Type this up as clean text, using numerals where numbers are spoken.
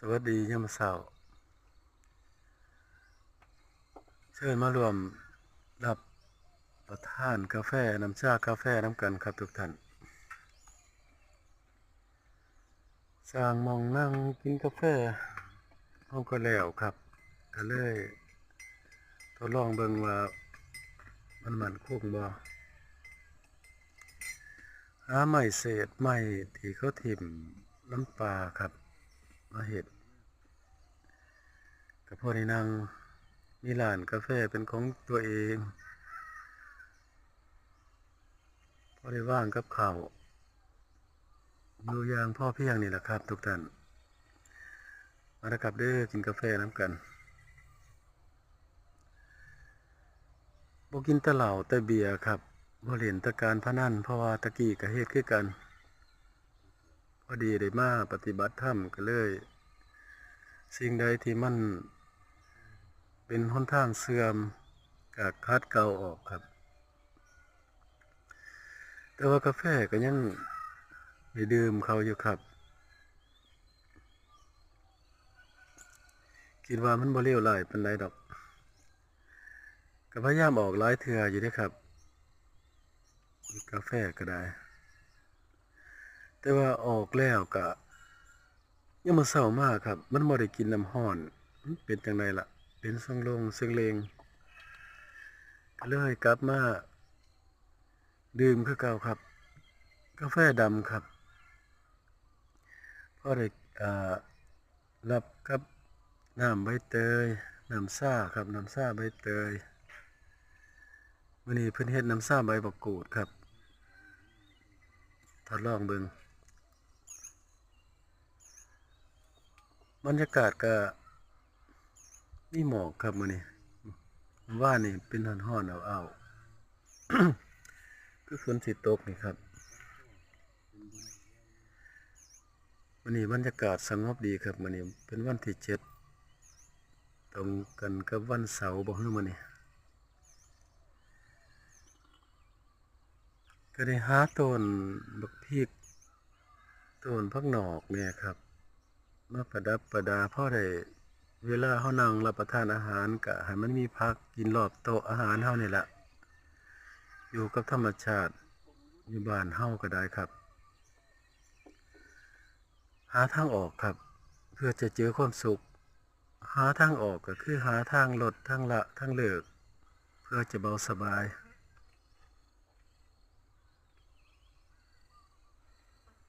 สวัสดียามมื้อเช้าเชิญมารวมรับประทานกาแฟน้ำชากาแฟน้ำกันครับทุกท่านสร้างหม้องนั่งกินกาแฟเฮาก็แล้วครับก็เลยทดลองเบิ่งว่ามันมั่นคงบ่หาไม้เศษไม้ที่เขาถิ่มน้ำปลาครับมาเฮ็ดก็พอได้นั่งมีร้านกาแฟเป็นของตัวเองพอได้ว่างกับข้าวอยู่อย่างพอเพียงนี่แหละครับทุกท่านมาเด้อครับเด้อกินกาแฟน้ำกันบ่กินแต่เหล้าแต่เบียร์ครับบ่เล่นแต่การพนันเพราะว่าตะกี้ก็เฮ็ดคือกันพอดีได้มาปฏิบัติธรรมก็เลยสิ่งใดที่มันเป็นหนทางเสื่อมก็คัดเกลาออกครับแต่ว่ากาแฟก็ยังได้ดื่มเขาอยู่ครับคิดว่ามันบ่เลวร้ายปานใดดอกก็พยายามออกหลายเทื่ออยู่เด้ครับกาแฟก็ได้แต่ว่าออกแล้วก็ยังมาเศร้ามากครับมันบ่ได้กินน้ำร้อนมันเป็นจังไดล่ะเป็นทรงลงซึ่งเลงก็เลยกลับมาดื่มคือเก่าครับกาแฟดำครับพอได้อ่ารับกับน้ำใบเตยน้ำซ่าครับน้ำซ่าใบเตยมื้อนี้เพิ่นเฮ็ดน้ำซ่าใบบักกูดครับทดลองเบิ่งบรรยากาศก็มีหมอกครับมื้อนี้ว่านี่เป็นร้อนๆอ้าวๆคือฝนสิตกนี่ครับมื้อนี้บรรยากาศสงบดีครับมื้อนี้เป็นวันที่7ตรงกันกับวันเสาร์บ่คือมื้อนี้ก็ได้หาต้นบักพริกต้นผักหนอกเนี่ยครับมาประดับประดาพอได้เวลาเฮานั่งรับประทานอาหารก็ให้มันมีผักกินรอบโต๊ะอาหารเฮานี่แหละอยู่กับธรรมชาติอยู่บ้านเฮาก็ได้ครับหาทางออกครับเพื่อจะเจอความสุขหาทางออกก็คือหาทางลดทางละทางเลิกเพื่อจะเบาสบาย